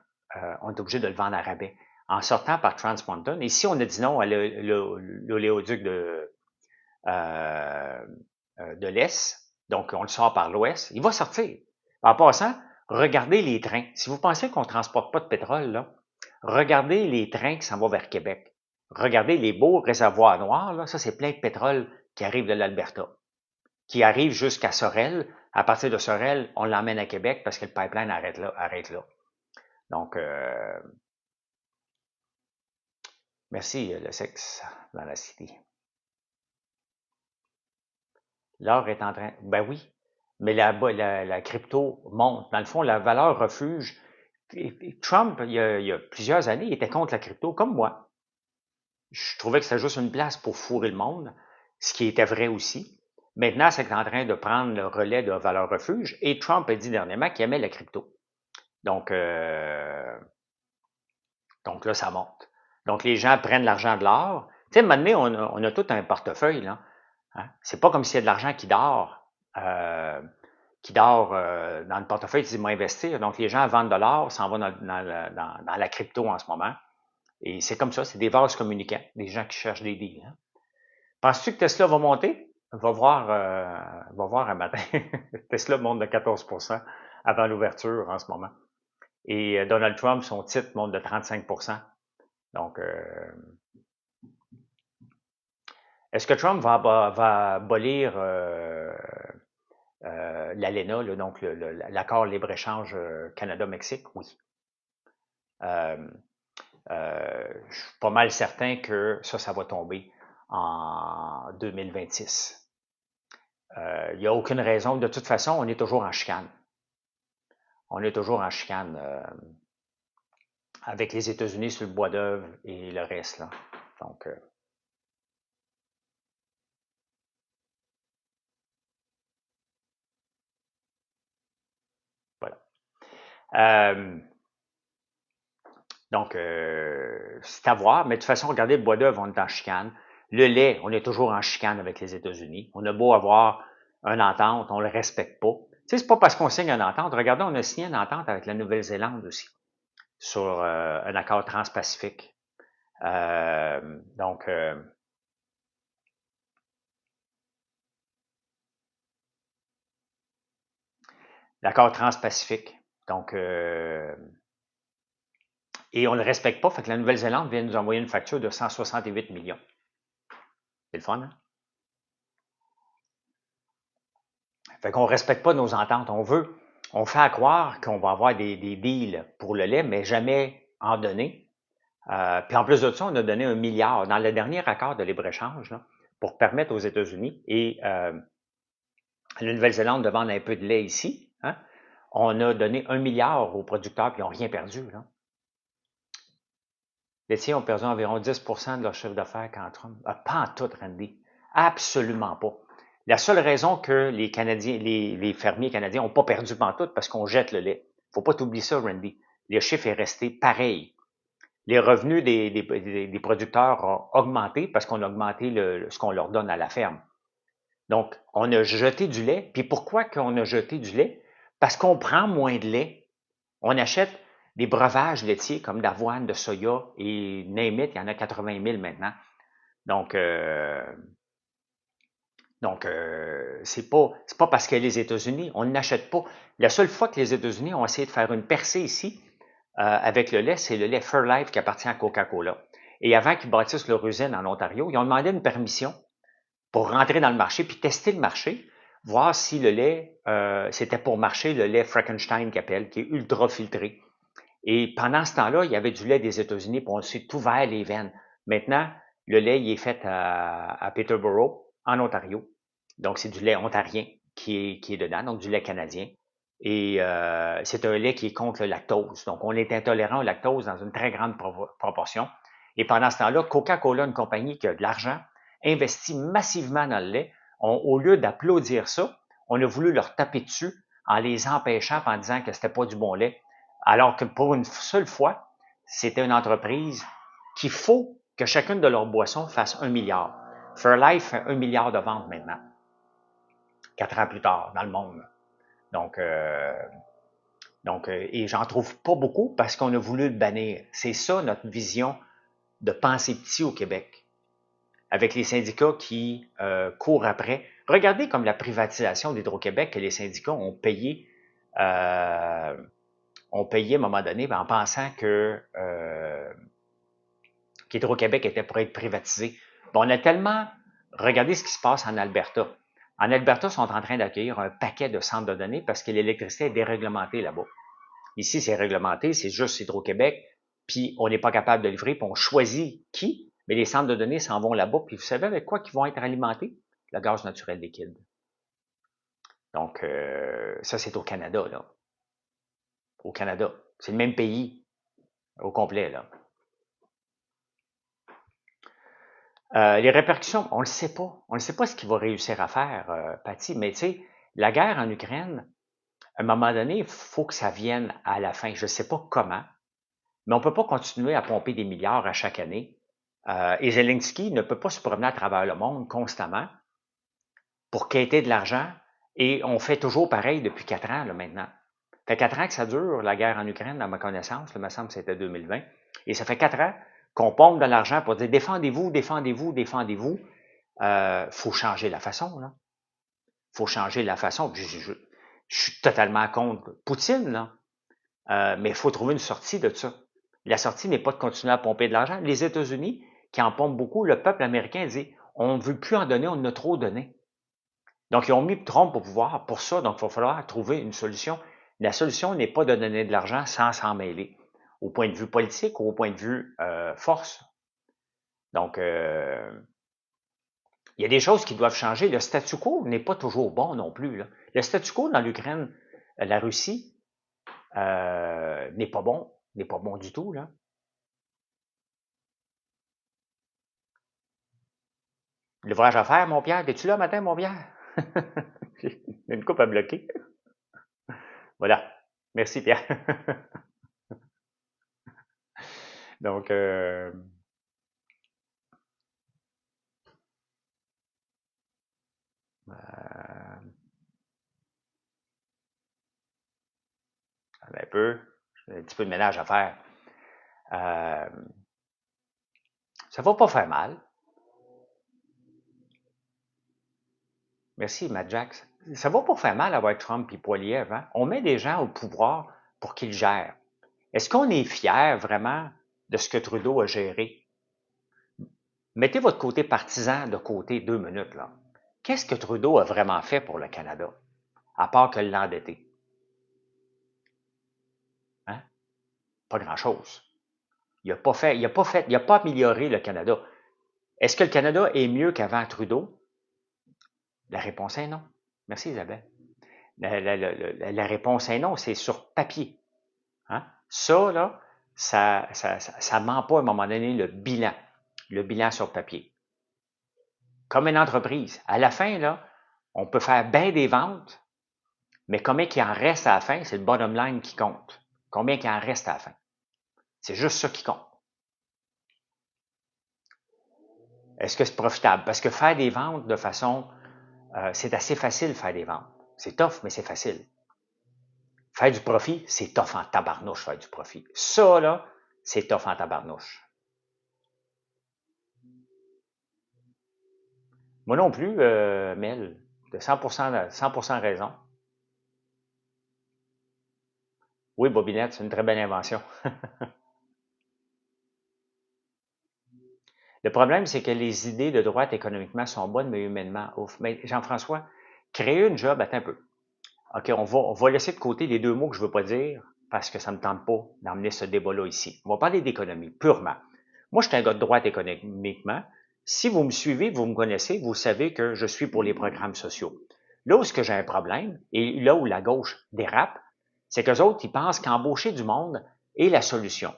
Speaker 1: on est obligé de le vendre à rabais. En sortant par Trans Mountain. Ici, on a dit non à l'oléoduc de l'Est. Donc, on le sort par l'Ouest. Il va sortir. En passant, regardez les trains. Si vous pensez qu'on ne transporte pas de pétrole, là, regardez les trains qui s'en vont vers Québec. Regardez les beaux réservoirs noirs, là, ça c'est plein de pétrole qui arrive de l'Alberta, qui arrive jusqu'à Sorel. À partir de Sorel, on l'emmène à Québec parce que le pipeline arrête là. Donc, merci le sexe dans la cité. L'or est en train... Ben oui, mais la crypto monte. Dans le fond, la valeur refuge... Trump, il y a plusieurs années, il était contre la crypto, comme moi. Je trouvais que c'était juste une place pour fourrer le monde, ce qui était vrai aussi. Maintenant, c'est en train de prendre le relais de valeur refuge, et Trump a dit dernièrement qu'il aimait la crypto. Donc là, ça monte. Donc, les gens prennent l'argent de l'or. Tu sais, maintenant, on a tout un portefeuille, là. Hein? C'est pas comme s'il y a de l'argent qui dort dans le portefeuille, ils vont investir. Donc, les gens vendent de l'or, s'en vont dans la crypto en ce moment. Et c'est comme ça, c'est des vases communicants, des gens qui cherchent des deals. Hein? Penses-tu que Tesla va monter? Va voir un matin. Tesla monte de 14% avant l'ouverture en ce moment. Et Donald Trump, son titre monte de 35%. Donc, est-ce que Trump va abolir l'ALENA, donc l'accord libre-échange Canada-Mexique? Oui. Je suis pas mal certain que ça va tomber en 2026. Il n'y a aucune raison. De toute façon, on est toujours en chicane. On est toujours en chicane avec les États-Unis sur le bois d'œuvre et le reste. Là. Donc, voilà. Donc, c'est à voir. Mais de toute façon, regardez, le bois d'œuvre, on est en chicane. Le lait, on est toujours en chicane avec les États-Unis. On a beau avoir une entente, on ne le respecte pas. Tu sais, c'est pas parce qu'on signe une entente. Regardez, on a signé une entente avec la Nouvelle-Zélande aussi sur un accord transpacifique. Donc, l'accord transpacifique. Donc, et on ne le respecte pas. Fait que la Nouvelle-Zélande vient nous envoyer une facture de 168 millions. C'est le fun, hein? Fait qu'on ne respecte pas nos ententes. On fait à croire qu'on va avoir des deals pour le lait, mais jamais en donner. Puis en plus de ça, on a donné 1 milliard dans le dernier accord de libre-échange pour permettre aux États-Unis et à la Nouvelle-Zélande de vendre un peu de lait ici. Hein? On a donné 1 milliard aux producteurs, puis ils n'ont rien perdu. Là. laitiers ont perdu environ 10% de leur chiffre d'affaires quand Trump. Pas en tout, Randy. Absolument pas. La seule raison que les Canadiens, les fermiers canadiens n'ont pas perdu pantoute, parce qu'on jette le lait. Faut pas t'oublier ça, Randy. Le chiffre est resté pareil. Les revenus des producteurs ont augmenté parce qu'on a augmenté ce qu'on leur donne à la ferme. Donc, on a jeté du lait. Puis pourquoi qu'on a jeté du lait? Parce qu'on prend moins de lait. On achète des breuvages laitiers comme d'avoine, de soya et name it, il y en a 80 000 maintenant. Donc, c'est pas parce que les États-Unis, on n'achète pas. La seule fois que les États-Unis ont essayé de faire une percée ici avec le lait, c'est le lait Fairlife qui appartient à Coca-Cola. Et avant qu'ils bâtissent leur usine en Ontario, ils ont demandé une permission pour rentrer dans le marché puis tester le marché, voir si le lait, c'était pour marcher, le lait Frankenstein qu'appelle, qui est ultra filtré. Et pendant ce temps-là, il y avait du lait des États-Unis, puis on s'est ouvert les veines. Maintenant, le lait, il est fait à Peterborough, en Ontario. Donc, c'est du lait ontarien qui est dedans, donc du lait canadien. Et c'est un lait qui est contre le lactose. Donc, on est intolérant au lactose dans une très grande proportion. Et pendant ce temps-là, Coca-Cola, une compagnie qui a de l'argent, investit massivement dans le lait. Au lieu d'applaudir ça, on a voulu leur taper dessus en les empêchant, en disant que c'était pas du bon lait. Alors que pour une seule fois, c'était une entreprise qu'il faut que chacune de leurs boissons fasse 1 milliard. Fairlife fait 1 milliard de ventes maintenant, 4 ans plus tard, dans le monde. Donc, et j'en trouve pas beaucoup parce qu'on a voulu le bannir. C'est ça notre vision de penser petit au Québec, avec les syndicats qui courent après. Regardez comme la privatisation d'Hydro-Québec que les syndicats ont payé à un moment donné en pensant qu'Hydro-Québec était pour être privatisé. Bon, on a tellement regardé ce qui se passe en Alberta. En Alberta, ils sont en train d'accueillir un paquet de centres de données parce que l'électricité est déréglementée là-bas. Ici, c'est réglementé, c'est juste Hydro-Québec, puis on n'est pas capable de livrer, puis on choisit qui, mais les centres de données s'en vont là-bas, puis vous savez avec quoi ils vont être alimentés? Le gaz naturel liquide. Donc, ça, c'est au Canada, là. Au Canada. C'est le même pays au complet, là. Les répercussions, on ne le sait pas. On ne sait pas ce qu'il va réussir à faire, Patty, mais tu sais, la guerre en Ukraine, à un moment donné, il faut que ça vienne à la fin. Je ne sais pas comment, mais on ne peut pas continuer à pomper des milliards à chaque année. Et Zelensky ne peut pas se promener à travers le monde constamment pour quêter de l'argent. Et on fait toujours pareil depuis 4 ans là, maintenant. Ça fait 4 ans que ça dure, la guerre en Ukraine, à ma connaissance. Il me semble que c'était 2020. Et ça fait 4 ans qu'on pompe de l'argent pour dire défendez-vous, défendez-vous, défendez-vous. Faut changer la façon, là. Faut changer la façon. Je suis totalement contre Poutine, là. Mais il faut trouver une sortie de ça. La sortie n'est pas de continuer à pomper de l'argent. Les États-Unis, qui en pompent beaucoup, le peuple américain dit on ne veut plus en donner, on en a trop donné. Donc, ils ont mis Trump au pouvoir pour ça. Donc, il va falloir trouver une solution. La solution n'est pas de donner de l'argent sans s'en mêler, au point de vue politique ou au point de vue force. Donc, il y a des choses qui doivent changer. Le statu quo n'est pas toujours bon non plus, là. Le statu quo dans l'Ukraine, la Russie, n'est pas bon du tout, là. L'ouvrage à faire, mon Pierre, es-tu là matin, mon Pierre? J'ai une coupe à bloquer. Voilà. Merci, Pierre. Donc, un peu, j'ai un petit peu de ménage à faire. Ça va pas faire mal. Merci, Matt Jax. Ça va pas faire mal avoir Trump et Poilievre, hein? On met des gens au pouvoir pour qu'ils gèrent. Est-ce qu'on est fier vraiment de ce que Trudeau a géré? Mettez votre côté partisan de côté 2 minutes, là. Qu'est-ce que Trudeau a vraiment fait pour le Canada, à part que l'endetter? Hein? Pas grand-chose. Il n'a pas amélioré le Canada. Est-ce que le Canada est mieux qu'avant Trudeau? La réponse est non. Merci, Isabelle. La réponse est non, c'est sur papier. Hein? Ça, là, ça ment pas à un moment donné le bilan sur papier. Comme une entreprise. À la fin, là, on peut faire bien des ventes, mais combien qu'il en reste à la fin, c'est le bottom line qui compte. Combien qu'il en reste à la fin. C'est juste ça qui compte. Est-ce que c'est profitable? Parce que faire des ventes de façon... c'est assez facile faire des ventes. C'est tough, mais c'est facile. Faire du profit, c'est tough en tabarnouche, faire du profit. Ça, là, c'est tough en tabarnouche. Moi non plus, Mel, de 100% raison. Oui, Bobinette, c'est une très belle invention. Le problème, c'est que les idées de droite économiquement sont bonnes, mais humainement, ouf. Mais Jean-François, créer une job, attends un peu. OK, on va laisser de côté les deux mots que je ne veux pas dire parce que ça ne me tente pas d'emmener ce débat-là ici. On va parler d'économie, purement. Moi, je suis un gars de droite économiquement. Si vous me suivez, vous me connaissez, vous savez que je suis pour les programmes sociaux. Là où j'ai un problème, et là où la gauche dérape, c'est qu'eux autres, ils pensent qu'embaucher du monde est la solution.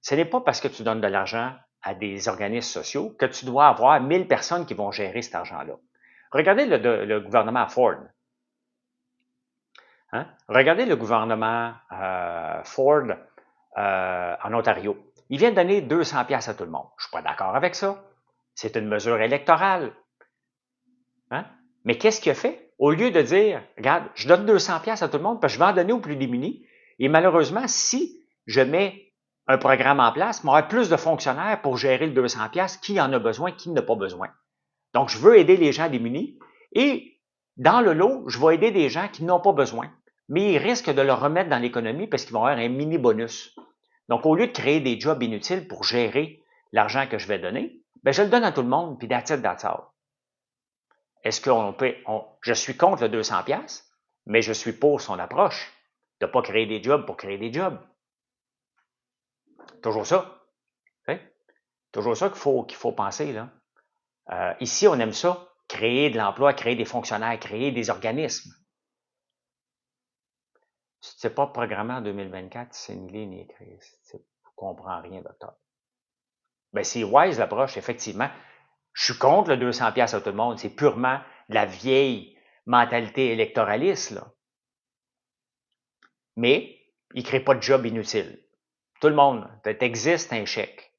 Speaker 1: Ce n'est pas parce que tu donnes de l'argent à des organismes sociaux que tu dois avoir 1000 personnes qui vont gérer cet argent-là. Regardez le gouvernement Ford. Hein? Regardez le gouvernement Ford en Ontario. Il vient de donner 200 pièces à tout le monde. Je suis pas d'accord avec ça. C'est une mesure électorale. Hein? Mais qu'est-ce qu'il a fait? Au lieu de dire, regarde, je donne 200 pièces à tout le monde parce que je vais en donner aux plus démunis. Et malheureusement, si je mets un programme en place, il va y avoir plus de fonctionnaires pour gérer le 200 pièces, qui en a besoin, qui n'a pas besoin. Donc, je veux aider les gens démunis et dans le lot, je vais aider des gens qui n'ont pas besoin, mais ils risquent de le remettre dans l'économie parce qu'ils vont avoir un mini bonus. Donc, au lieu de créer des jobs inutiles pour gérer l'argent que je vais donner, ben, je le donne à tout le monde, puis that's it, that's all. Est-ce qu'on peut... je suis contre le 200 pièces, mais je suis pour son approche de ne pas créer des jobs pour créer des jobs. Toujours ça. Hein? Toujours ça qu'il faut penser, là. Ici, on aime ça, créer de l'emploi, créer des fonctionnaires, créer des organismes. Si tu n'es pas programmé en 2024, c'est ni lire ni écrire. Tu ne comprends rien, docteur. Ben, c'est wise l'approche, effectivement. Je suis contre le 200 pièces à tout le monde. C'est purement la vieille mentalité électoraliste, là. Mais, il ne crée pas de job inutile. Tout le monde, t'existe un chèque.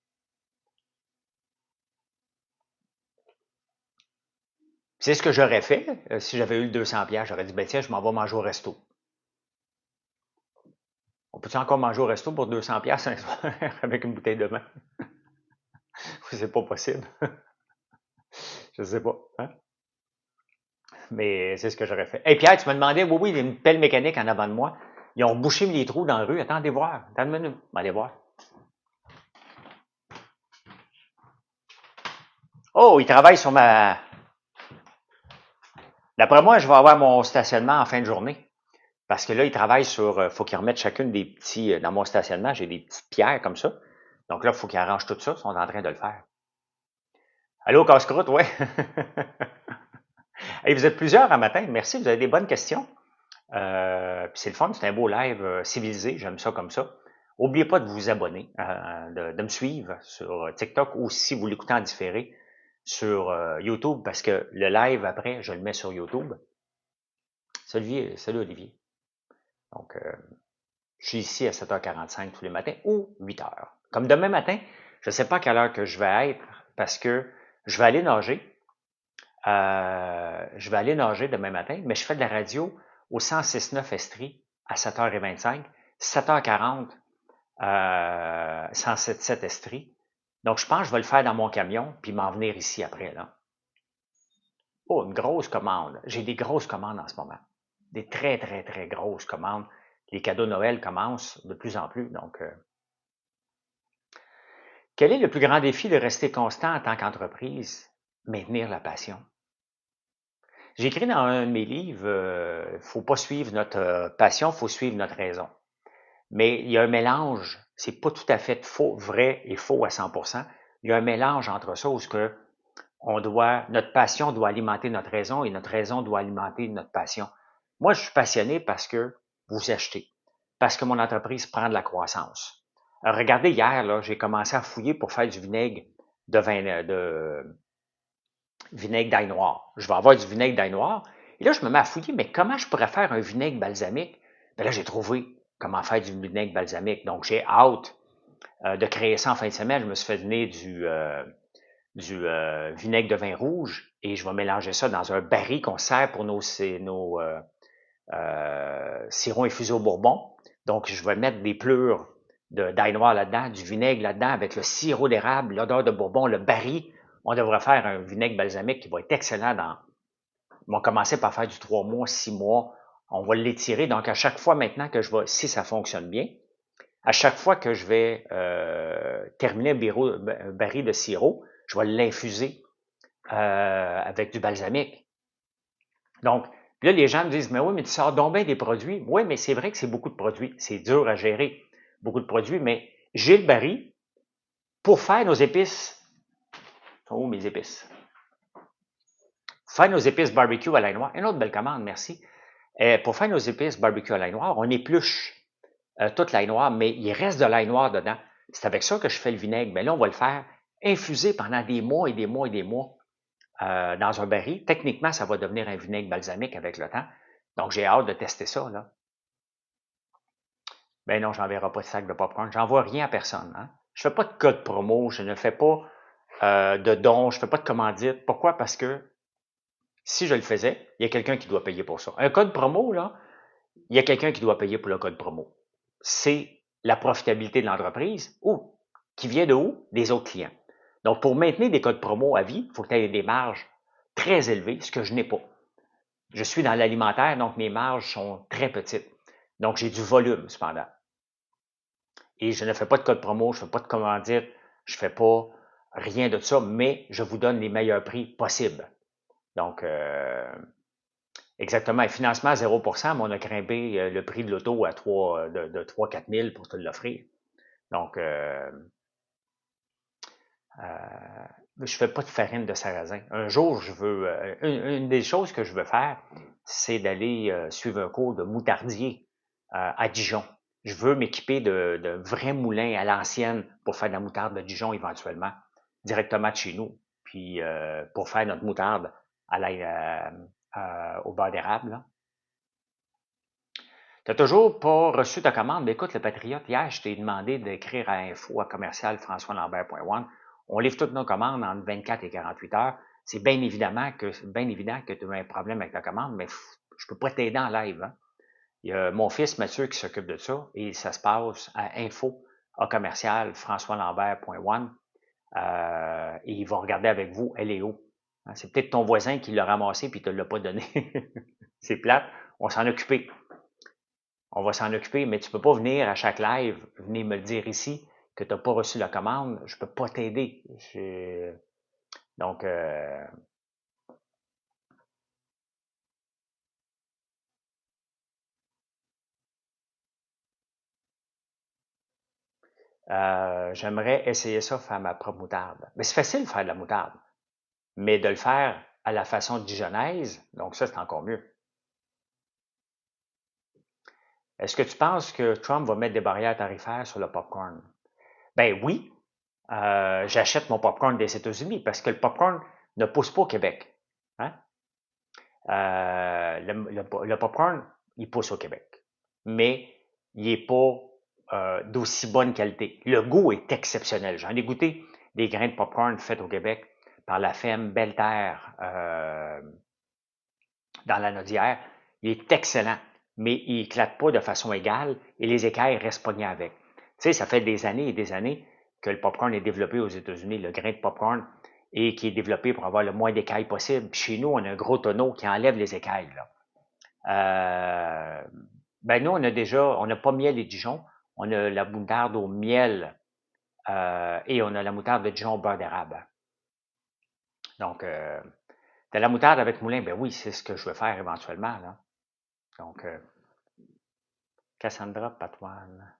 Speaker 1: C'est ce que j'aurais fait si j'avais eu le 200 pièces. J'aurais dit, ben tiens, je m'en vais manger au resto. On peut-tu encore manger au resto pour 200 pièces un soir avec une bouteille de vin? C'est pas possible. Je sais pas. Hein? Mais c'est ce que j'aurais fait. Hey Pierre, tu me demandais, oui, il y a une pelle mécanique en avant de moi. Ils ont rebouché les trous dans la rue. Attendez voir. Attends une minute. Allez voir. Oh, ils travaillent sur ma... D'après moi, je vais avoir mon stationnement en fin de journée. Parce que là, ils travaillent sur... faut qu'ils remettent chacune des petits... Dans mon stationnement, j'ai des petites pierres comme ça. Donc là, il faut qu'ils arrangent tout ça. Ils sont en train de le faire. Allô, casse-croûte, ouais. Hey, vous êtes plusieurs un matin. Merci, vous avez des bonnes questions. Puis c'est le fun, c'est un beau live civilisé. J'aime ça comme ça. N'oubliez pas de vous abonner, de me suivre sur TikTok ou si vous l'écoutez en différé sur YouTube parce que le live après, je le mets sur YouTube. Salut Olivier. Donc, je suis ici à 7h45 tous les matins ou 8h. Comme demain matin, je ne sais pas à quelle heure que je vais être parce que je vais aller nager. Je vais aller nager demain matin, mais je fais de la radio au 106.9 Estrie à 7h25, 7h40 107.7 Estrie. Donc, je pense que je vais le faire dans mon camion puis m'en venir ici après, là. Oh, une grosse commande. J'ai des grosses commandes en ce moment. Des très, très, très grosses commandes. Les cadeaux Noël commencent de plus en plus. Donc, quel est le plus grand défi de rester constant en tant qu'entreprise? Maintenir la passion. J'ai écrit dans un de mes livres, faut pas suivre notre passion, faut suivre notre raison. Mais il y a un mélange, c'est pas tout à fait faux, vrai et faux à 100%. Il y a un mélange entre ça où que notre passion doit alimenter notre raison et notre raison doit alimenter notre passion. Moi, je suis passionné parce que vous achetez, parce que mon entreprise prend de la croissance. Regardez, hier, là, j'ai commencé à fouiller pour faire du vinaigre de vin, de vinaigre d'ail noir. Je vais avoir du vinaigre d'ail noir. Et là, je me mets à fouiller, mais comment je pourrais faire un vinaigre balsamique? Ben là, j'ai trouvé comment faire du vinaigre balsamique. Donc, j'ai hâte de créer ça en fin de semaine. Je me suis fait donner du vinaigre de vin rouge et je vais mélanger ça dans un baril qu'on sert pour nos sirop infusé au bourbon. Donc, je vais mettre des plures d'ail noir là-dedans, du vinaigre là-dedans avec le sirop d'érable, l'odeur de bourbon, le baril. On devrait faire un vinaigre balsamique qui va être excellent dans. On va commencer par faire du 3 mois, 6 mois. On va l'étirer. Donc, à chaque fois maintenant que je vais, si ça fonctionne bien, à chaque fois que je vais terminer un baril de sirop, je vais l'infuser avec du balsamique. Donc, là, les gens me disent, mais oui, mais tu sors donc bien des produits. Oui, mais c'est vrai que c'est beaucoup de produits. C'est dur à gérer, beaucoup de produits, mais j'ai le baril pour faire nos épices. Sont où mes épices? Faire nos épices barbecue à l'ail noir. Une autre belle commande, merci. Pour faire nos épices barbecue à l'ail noir, on épluche toute l'ail noir, mais il reste de l'ail noir dedans. C'est avec ça que je fais le vinaigre. Mais là, on va le faire infuser pendant des mois et des mois et des mois dans un baril. Techniquement, ça va devenir un vinaigre balsamique avec le temps. Donc, j'ai hâte de tester ça, là. Ben non, j'enverrai pas de sac de popcorn. J'envoie rien à personne. Hein? Je fais pas de code promo, je ne fais pas de dons, je fais pas de commandite. Pourquoi? Parce que si je le faisais, il y a quelqu'un qui doit payer pour ça. Un code promo, là, il y a quelqu'un qui doit payer pour le code promo. C'est la profitabilité de l'entreprise ou qui vient de où? Des autres clients. Donc, pour maintenir des codes promo à vie, il faut que tu aies des marges très élevées, ce que je n'ai pas. Je suis dans l'alimentaire, donc mes marges sont très petites. Donc, j'ai du volume, cependant. Et je ne fais pas de code promo, je ne fais pas de commandite, je ne fais pas rien de ça, mais je vous donne les meilleurs prix possibles. Donc, exactement, financement à 0%, mais on a grimpé le prix de l'auto à 3-4 000 pour te l'offrir. Donc, je ne fais pas de farine de sarrasin. Un jour, je veux, une des choses que je veux faire, c'est d'aller suivre un cours de moutardier à Dijon. Je veux m'équiper de vrais moulins à l'ancienne pour faire de la moutarde de Dijon éventuellement, directement de chez nous. Puis pour faire notre moutarde au beurre d'érable. Tu n'as toujours pas reçu ta commande? Mais écoute, le Patriote, hier, je t'ai demandé d'écrire à info@commercialfrançoislambert.one. On livre toutes nos commandes entre 24 et 48 heures. C'est bien évident que tu as un problème avec ta commande, mais je peux pas t'aider en live. Hein? Il y a mon fils Mathieu qui s'occupe de ça et ça se passe à info@commercialfrançoislambert.one et il va regarder avec vous, elle est où. Hein? C'est peut-être ton voisin qui l'a ramassé puis il te l'a pas donné. C'est plate. On s'en occuper. On va s'en occuper, mais tu peux pas venir à chaque live, venir me le dire ici que tu n'as pas reçu la commande. Je peux pas t'aider. Donc, j'aimerais essayer ça, faire ma propre moutarde. Mais c'est facile de faire de la moutarde, mais de le faire à la façon dijonnaise, donc ça, c'est encore mieux. Est-ce que tu penses que Trump va mettre des barrières tarifaires sur le popcorn? Ben oui, j'achète mon popcorn des États-Unis parce que le popcorn ne pousse pas au Québec. Hein? Le popcorn, il pousse au Québec, mais il n'est pas d'aussi bonne qualité. Le goût est exceptionnel. J'en ai goûté des grains de popcorn faits au Québec par la ferme Belle-Terre dans la Nodière. Il est excellent, mais il éclate pas de façon égale et les écailles restent pognés avec. Tu sais, ça fait des années et des années que le popcorn est développé aux États-Unis, le grain de popcorn, et qui est développé pour avoir le moins d'écailles possible. Puis chez nous, on a un gros tonneau qui enlève les écailles. Là. Ben nous, on n'a pas miel et Dijon, on a la moutarde au miel et on a la moutarde de Dijon au beurre d'érable. Donc, de la moutarde avec moulin, ben oui, c'est ce que je veux faire éventuellement. Là. Donc, Cassandra Patoine.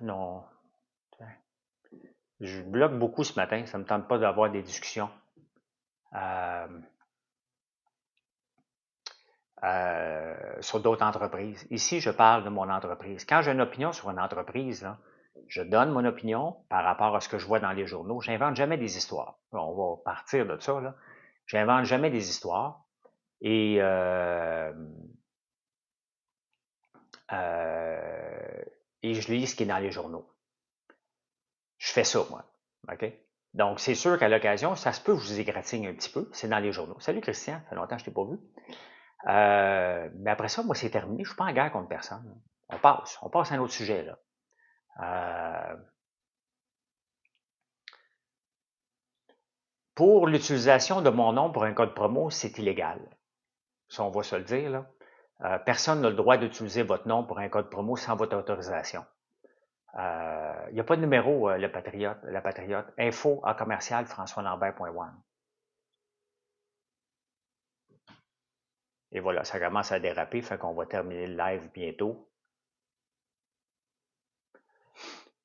Speaker 1: Non. Je bloque beaucoup ce matin, ça me tente pas d'avoir des discussions. sur d'autres entreprises. Ici, je parle de mon entreprise. Quand j'ai une opinion sur une entreprise, là, je donne mon opinion par rapport à ce que je vois dans les journaux. J'invente jamais des histoires. On va partir de ça, là. J'invente jamais des histoires. Et, et je lis ce qui est dans les journaux. Je fais ça, moi. OK? Donc, c'est sûr qu'à l'occasion, ça se peut que je vous égratigne un petit peu. C'est dans les journaux. Salut Christian, ça fait longtemps que je t'ai pas vu. Mais après ça, moi, c'est terminé. Je suis pas en guerre contre personne. On passe. On passe à un autre sujet, là. Pour l'utilisation de mon nom pour un code promo, c'est illégal. Ça, on va se le dire, là. Personne n'a le droit d'utiliser votre nom pour un code promo sans votre autorisation. Il n'y a pas de numéro, le Patriote, la Patriote. Info à commercial françoislambert.one. Et voilà, ça commence à déraper, fait qu'on va terminer le live bientôt.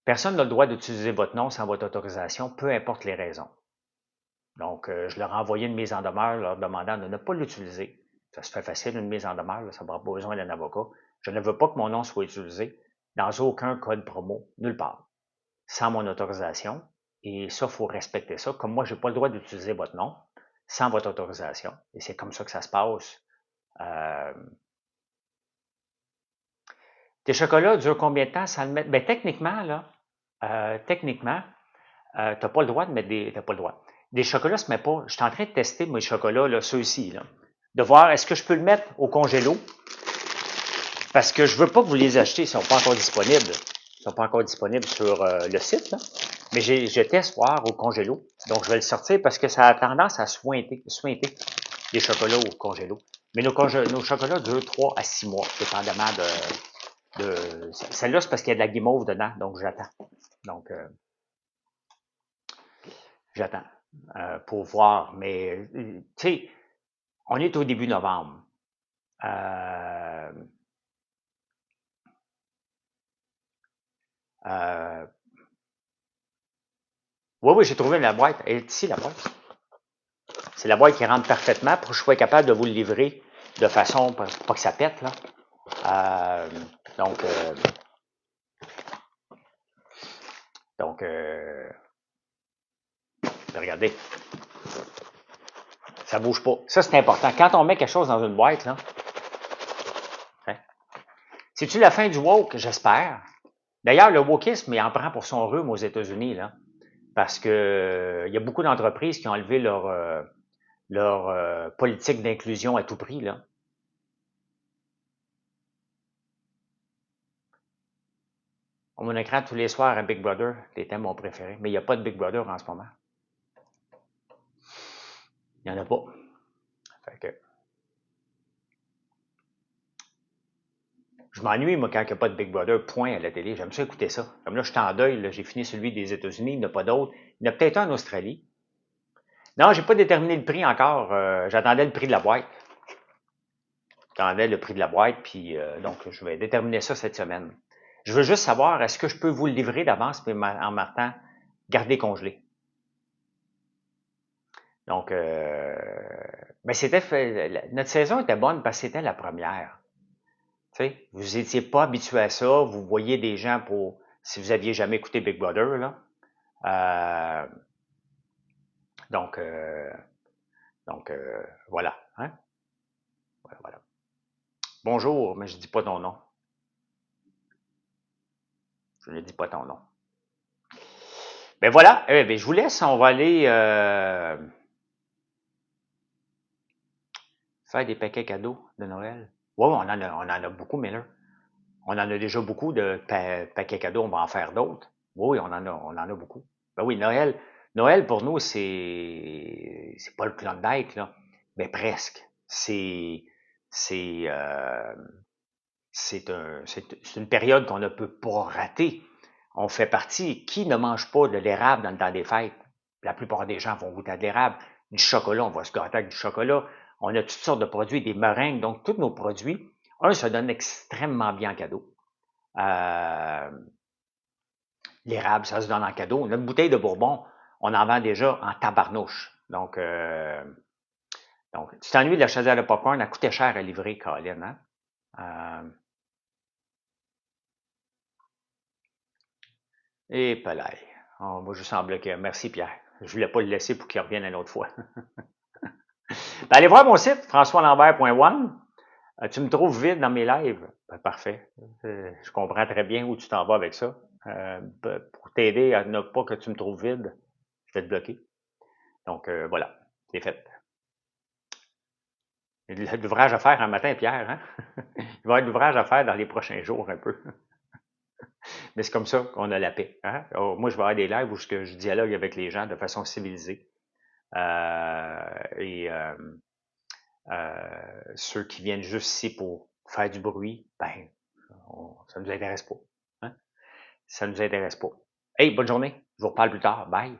Speaker 1: Personne n'a le droit d'utiliser votre nom sans votre autorisation, peu importe les raisons. Donc, je leur ai envoyé une mise en demeure leur demandant de ne pas l'utiliser. Ça se fait facile, une mise en demeure, là, ça n'a pas besoin d'un avocat. Je ne veux pas que mon nom soit utilisé dans aucun code promo, nulle part, sans mon autorisation. Et ça, il faut respecter ça. Comme moi, je n'ai pas le droit d'utiliser votre nom sans votre autorisation. Et c'est comme ça que ça se passe. Tes chocolats durent combien de temps sans le mettre? Ben, techniquement, là, techniquement, tu n'as pas le droit de mettre des. T'as pas le droit. Des chocolats se met pas. Je suis en train de tester mes chocolats, là, ceux-ci, là. De voir est-ce que je peux le mettre au congélo. Parce que je veux pas que vous les achetiez, ils sont pas encore disponibles. Ils sont pas encore disponibles sur le site, là. Mais je teste voir au congélo. Donc, je vais le sortir parce que ça a tendance à sointer les chocolats au congélo. Mais nos chocolats durent 3 à 6 mois, dépendamment de celle-là, c'est parce qu'il y a de la guimauve dedans, donc j'attends. Donc, j'attends pour voir. Mais, tu sais, on est au début novembre. Oui, j'ai trouvé la boîte. Elle est ici, la boîte. C'est la boîte qui rentre parfaitement pour que je sois capable de vous le livrer de façon, pas que ça pète, là. Donc, regardez. Ça bouge pas. Ça, c'est important. Quand on met quelque chose dans une boîte, là, hein, c'est-tu la fin du woke? J'espère. D'ailleurs, le wokisme, il en prend pour son rhume aux États-Unis, là, parce que il y a beaucoup d'entreprises qui ont enlevé leur politique d'inclusion à tout prix, là. On mon écran tous les soirs à Big Brother, les thèmes mon préféré, mais il n'y a pas de Big Brother en ce moment. Il n'y en a pas. Fait que, je m'ennuie, moi, quand il n'y a pas de Big Brother, point à la télé. J'aime ça écouter ça. Comme là, je suis en deuil, là, j'ai fini celui des États-Unis, il n'y en a pas d'autres. Il y en a peut-être un en Australie. Non, j'ai pas déterminé le prix encore. J'attendais le prix de la boîte. J'attendais le prix de la boîte, puis donc je vais déterminer ça cette semaine. Je veux juste savoir, est-ce que je peux vous le livrer d'avance, mais en marquant garder congelé. Donc, mais notre saison était bonne parce que c'était la première. Tu sais, vous étiez pas habitué à ça, vous voyez des gens si vous aviez jamais écouté Big Brother, là. Donc, voilà, hein? Voilà. Bonjour, mais je dis pas ton nom. Je ne dis pas ton nom. Ben voilà, ben je vous laisse, on va aller faire des paquets cadeaux de Noël. Oui, on en a beaucoup, mais là, on en a déjà beaucoup de paquets cadeaux, on va en faire d'autres. Oui, on en a beaucoup. Ben oui, Noël pour nous, c'est pas le Klondike, là, mais presque. C'est une période qu'on ne peut pas rater. On fait partie. Qui ne mange pas de l'érable dans le temps des fêtes? La plupart des gens vont goûter à de l'érable. Du chocolat, on va se gâter avec du chocolat. On a toutes sortes de produits, des meringues. Donc, tous nos produits, se donnent extrêmement bien en cadeau. L'érable, ça se donne en cadeau. Notre bouteille de Bourbon, on en vend déjà en tabarnouche. Donc tu t'ennuies de la chaudière de popcorn, elle coûtait cher à livrer, Colin, hein? Et palais. On va juste en bloquer un. Merci, Pierre. Je voulais pas le laisser pour qu'il revienne une autre fois. Ben, allez voir mon site, françoislambert.one. Tu me trouves vide dans mes lives? Ben, parfait. Je comprends très bien où tu t'en vas avec ça. Pour t'aider à ne pas que tu me trouves vide, je vais te bloquer. Donc, voilà, c'est fait. Il y a de l'ouvrage à faire un matin, Pierre. Hein? Il va y avoir de l'ouvrage à faire dans les prochains jours un peu. Mais c'est comme ça qu'on a la paix. Hein? Oh, moi, je vais avoir des lives où je dialogue avec les gens de façon civilisée. Et ceux qui viennent juste ici pour faire du bruit, ben, ça ne nous intéresse pas. Hein? Ça ne nous intéresse pas. Hey, bonne journée. Je vous reparle plus tard. Bye.